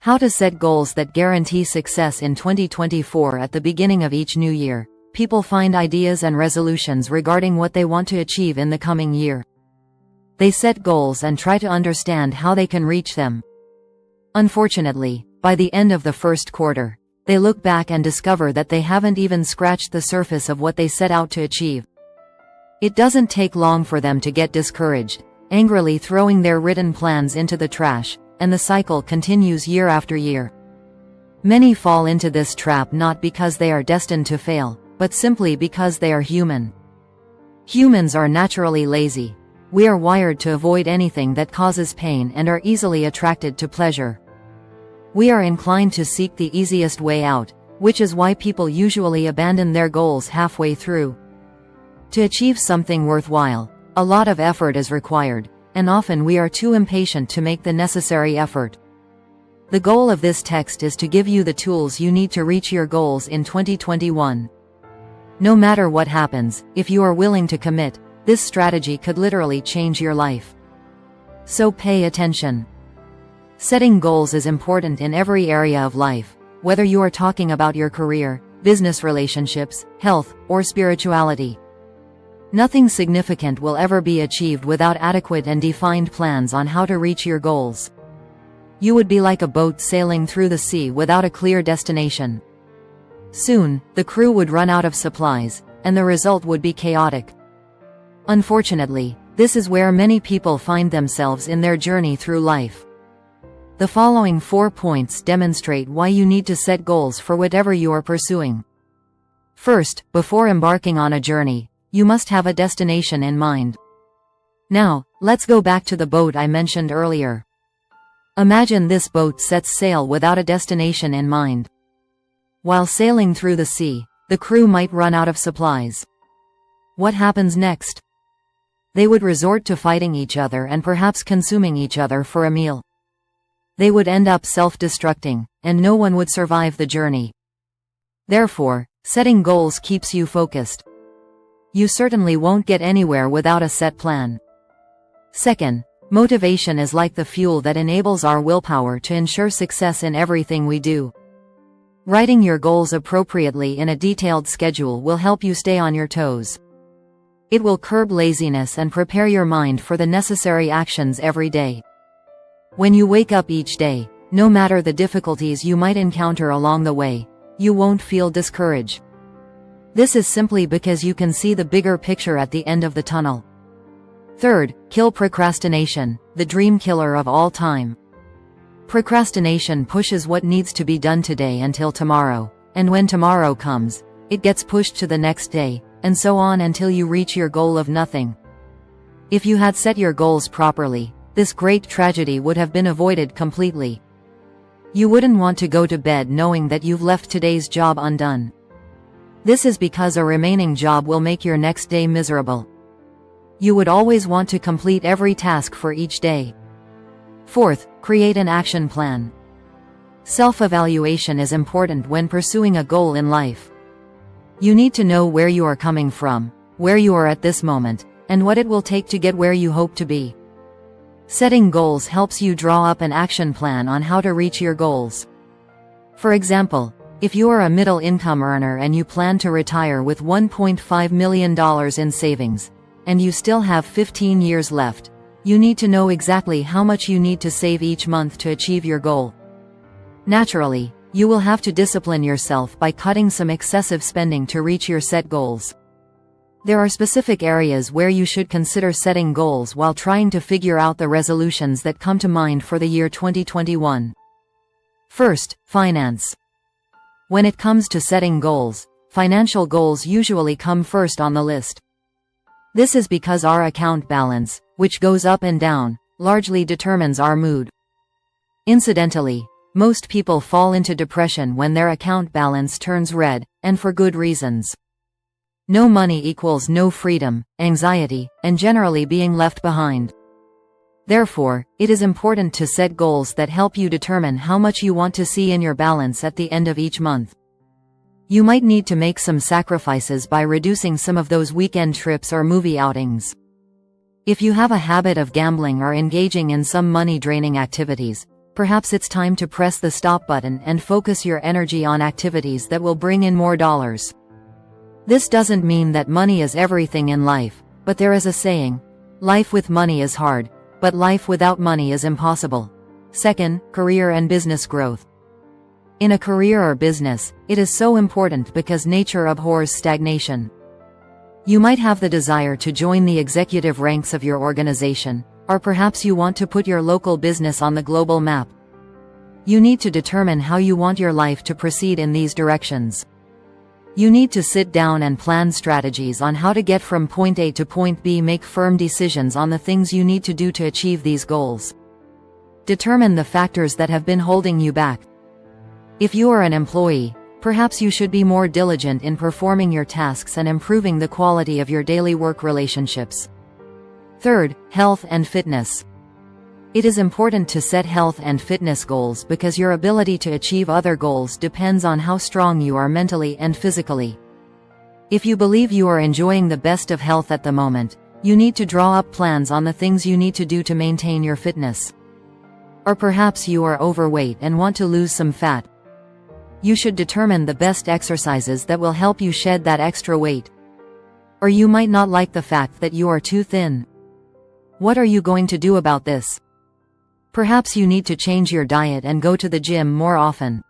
How to set goals that guarantee success in 2024. At the beginning of each new year, people find ideas and resolutions regarding what they want to achieve in the coming year. They set goals and try to understand how they can reach them. Unfortunately, by the end of the first quarter, they look back and discover that they haven't even scratched the surface of what they set out to achieve. It doesn't take long for them to get discouraged, angrily throwing their written plans into the trash, and the cycle continues year after year. Many fall into this trap not because they are destined to fail, but simply because they are human. Humans are naturally lazy. We are wired to avoid anything that causes pain and are easily attracted to pleasure. We are inclined to seek the easiest way out, which is why people usually abandon their goals halfway through. To achieve something worthwhile, a lot of effort is required, and often we are too impatient to make the necessary effort. The goal of this text is to give you the tools you need to reach your goals in 2021. No matter what happens, if you are willing to commit, this strategy could literally change your life. So pay attention. Setting goals is important in every area of life, whether you are talking about your career, business relationships, health, or spirituality. Nothing significant will ever be achieved without adequate and defined plans on how to reach your goals. You would be like a boat sailing through the sea without a clear destination. Soon, the crew would run out of supplies, and the result would be chaotic. Unfortunately, this is where many people find themselves in their journey through life. The following 4 points demonstrate why you need to set goals for whatever you are pursuing. First, before embarking on a journey, you must have a destination in mind. Now, let's go back to the boat I mentioned earlier. Imagine this boat sets sail without a destination in mind. While sailing through the sea, the crew might run out of supplies. What happens next? They would resort to fighting each other and perhaps consuming each other for a meal. They would end up self-destructing, and no one would survive the journey. Therefore, setting goals keeps you focused. You certainly won't get anywhere without a set plan. Second, motivation is like the fuel that enables our willpower to ensure success in everything we do. Writing your goals appropriately in a detailed schedule will help you stay on your toes. It will curb laziness and prepare your mind for the necessary actions every day. When you wake up each day, no matter the difficulties you might encounter along the way, you won't feel discouraged. This is simply because you can see the bigger picture at the end of the tunnel. Third, kill procrastination, the dream killer of all time. Procrastination pushes what needs to be done today until tomorrow, and when tomorrow comes, it gets pushed to the next day, and so on until you reach your goal of nothing. If you had set your goals properly, this great tragedy would have been avoided completely. You wouldn't want to go to bed knowing that you've left today's job undone. This is because a remaining job will make your next day miserable. You would always want to complete every task for each day. Fourth, create an action plan. Self-evaluation is important when pursuing a goal in life. You need to know where you are coming from, where you are at this moment, and what it will take to get where you hope to be. Setting goals helps you draw up an action plan on how to reach your goals. For example, if you are a middle-income earner and you plan to retire with $1.5 million in savings, and you still have 15 years left, you need to know exactly how much you need to save each month to achieve your goal. Naturally, you will have to discipline yourself by cutting some excessive spending to reach your set goals. There are specific areas where you should consider setting goals while trying to figure out the resolutions that come to mind for the year 2021. First, finance. When it comes to setting goals, financial goals usually come first on the list. This is because our account balance, which goes up and down, largely determines our mood. Incidentally, most people fall into depression when their account balance turns red, and for good reasons. No money equals no freedom, anxiety, and generally being left behind. Therefore, it is important to set goals that help you determine how much you want to see in your balance at the end of each month. You might need to make some sacrifices by reducing some of those weekend trips or movie outings. If you have a habit of gambling or engaging in some money-draining activities, perhaps it's time to press the stop button and focus your energy on activities that will bring in more dollars. This doesn't mean that money is everything in life, but there is a saying, life with money is hard, but life without money is impossible. Second, career and business growth. In a career or business, it is so important because nature abhors stagnation. You might have the desire to join the executive ranks of your organization, or perhaps you want to put your local business on the global map. You need to determine how you want your life to proceed in these directions. You need to sit down and plan strategies on how to get from point A to point B. Make firm decisions on the things you need to do to achieve these goals. Determine the factors that have been holding you back. If you are an employee, perhaps you should be more diligent in performing your tasks and improving the quality of your daily work relationships. Third, health and fitness. It is important to set health and fitness goals because your ability to achieve other goals depends on how strong you are mentally and physically. If you believe you are enjoying the best of health at the moment, you need to draw up plans on the things you need to do to maintain your fitness. Or perhaps you are overweight and want to lose some fat. You should determine the best exercises that will help you shed that extra weight. Or you might not like the fact that you are too thin. What are you going to do about this? Perhaps you need to change your diet and go to the gym more often.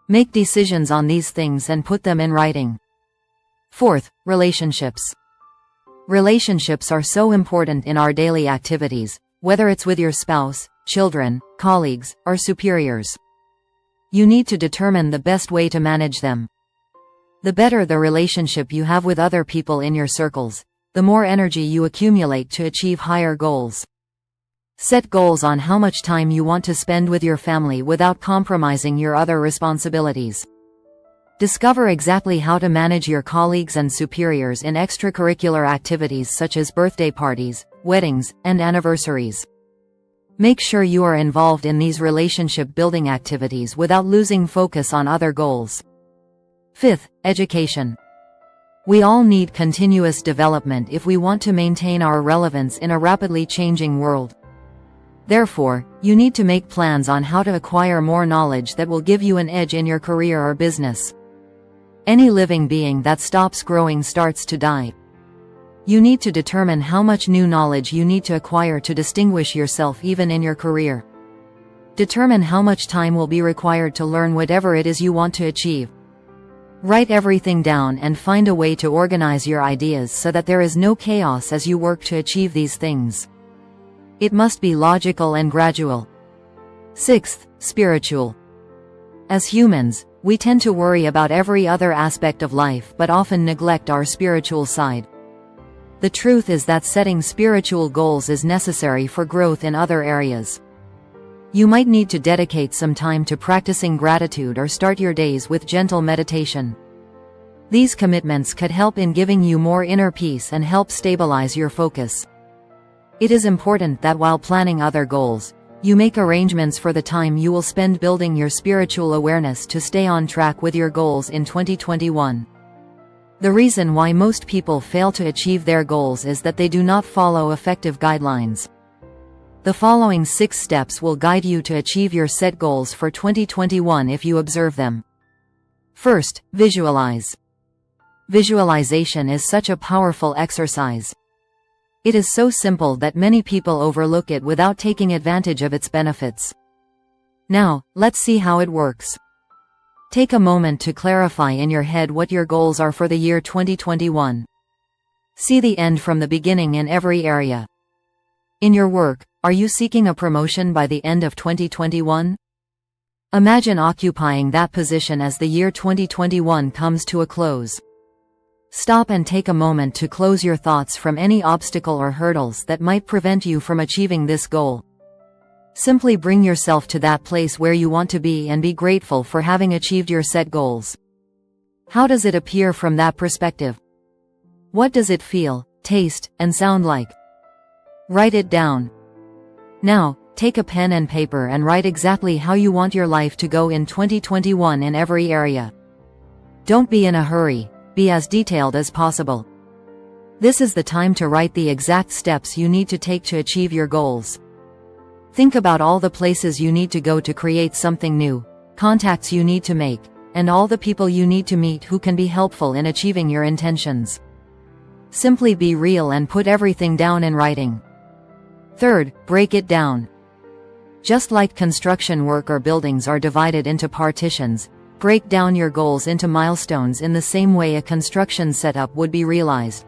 Make decisions on these things and put them in writing. Fourth, relationships. Relationships are so important in our daily activities, whether it's with your spouse, children, colleagues, or superiors. You need to determine the best way to manage them. The better the relationship you have with other people in your circles, the more energy you accumulate to achieve higher goals. Set goals on how much time you want to spend with your family without compromising your other responsibilities. Discover exactly how to manage your colleagues and superiors in extracurricular activities such as birthday parties, weddings, and anniversaries. Make sure you are involved in these relationship-building activities without losing focus on other goals. Fifth, education. We all need continuous development if we want to maintain our relevance in a rapidly changing world. Therefore, you need to make plans on how to acquire more knowledge that will give you an edge in your career or business. Any living being that stops growing starts to die. You need to determine how much new knowledge you need to acquire to distinguish yourself even in your career. Determine how much time will be required to learn whatever it is you want to achieve. Write everything down and find a way to organize your ideas so that there is no chaos as you work to achieve these things. It must be logical and gradual. Sixth, spiritual. As humans, we tend to worry about every other aspect of life but often neglect our spiritual side. The truth is that setting spiritual goals is necessary for growth in other areas. You might need to dedicate some time to practicing gratitude or start your days with gentle meditation. These commitments could help in giving you more inner peace and help stabilize your focus. It is important that while planning other goals, you make arrangements for the time you will spend building your spiritual awareness to stay on track with your goals in 2021. The reason why most people fail to achieve their goals is that they do not follow effective guidelines. The following 6 steps will guide you to achieve your set goals for 2021 if you observe them. First, visualize. Visualization is such a powerful exercise. It is so simple that many people overlook it without taking advantage of its benefits. Now, let's see how it works. Take a moment to clarify in your head what your goals are for the year 2021. See the end from the beginning in every area. In your work, are you seeking a promotion by the end of 2021? Imagine occupying that position as the year 2021 comes to a close. Stop and take a moment to close your thoughts from any obstacle or hurdles that might prevent you from achieving this goal. Simply bring yourself to that place where you want to be and be grateful for having achieved your set goals. How does it appear from that perspective? What does it feel, taste, and sound like? Write it down. Now, take a pen and paper and write exactly how you want your life to go in 2021 in every area. Don't be in a hurry. Be as detailed as possible. This is the time to write the exact steps you need to take to achieve your goals. Think about all the places you need to go to create something new, contacts you need to make, and all the people you need to meet who can be helpful in achieving your intentions. Simply be real and put everything down in writing. Third, break it down. Just like construction work or buildings are divided into partitions, break down your goals into milestones in the same way a construction setup would be realized.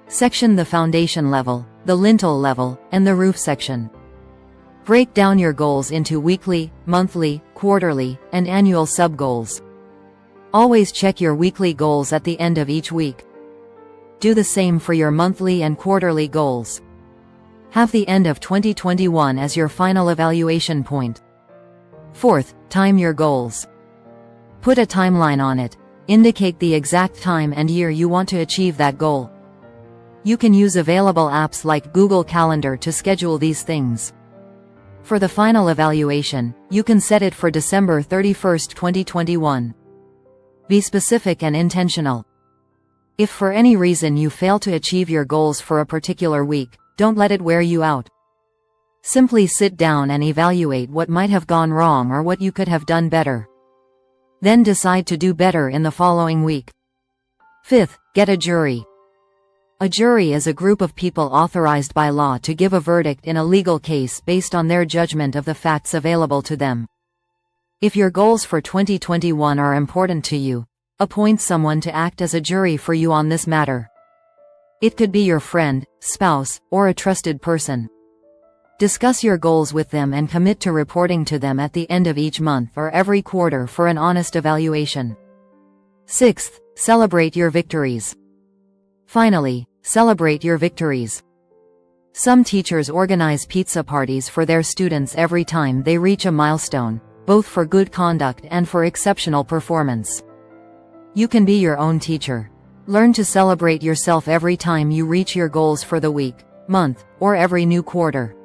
Section the foundation level, the lintel level, and the roof section. Break down your goals into weekly, monthly, quarterly, and annual sub-goals. Always check your weekly goals at the end of each week. Do the same for your monthly and quarterly goals. Have the end of 2021 as your final evaluation point. Fourth, time your goals. Put a timeline on it. Indicate the exact time and year you want to achieve that goal. You can use available apps like Google Calendar to schedule these things. For the final evaluation, you can set it for December 31, 2021. Be specific and intentional. If for any reason you fail to achieve your goals for a particular week, don't let it wear you out. Simply sit down and evaluate what might have gone wrong or what you could have done better. Then decide to do better in the following week. Fifth, get a jury. A jury is a group of people authorized by law to give a verdict in a legal case based on their judgment of the facts available to them. If your goals for 2021 are important to you, appoint someone to act as a jury for you on this matter. It could be your friend, spouse, or a trusted person. Discuss your goals with them and commit to reporting to them at the end of each month or every quarter for an honest evaluation. Sixth, celebrate your victories. Finally, celebrate your victories. Some teachers organize pizza parties for their students every time they reach a milestone, both for good conduct and for exceptional performance. You can be your own teacher. Learn to celebrate yourself every time you reach your goals for the week, month, or every new quarter.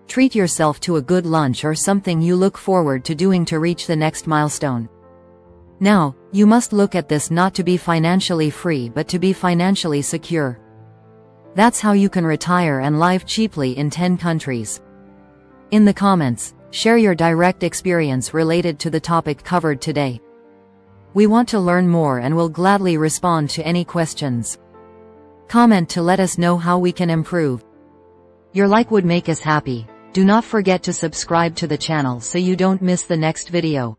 Treat yourself to a good lunch or something you look forward to doing to reach the next milestone. Now, you must look at this not to be financially free but to be financially secure. That's how you can retire and live cheaply in 10 countries. In the comments, share your direct experience related to the topic covered today. We want to learn more and will gladly respond to any questions. Comment to let us know how we can improve. Your like would make us happy. Do not forget to subscribe to the channel so you don't miss the next video.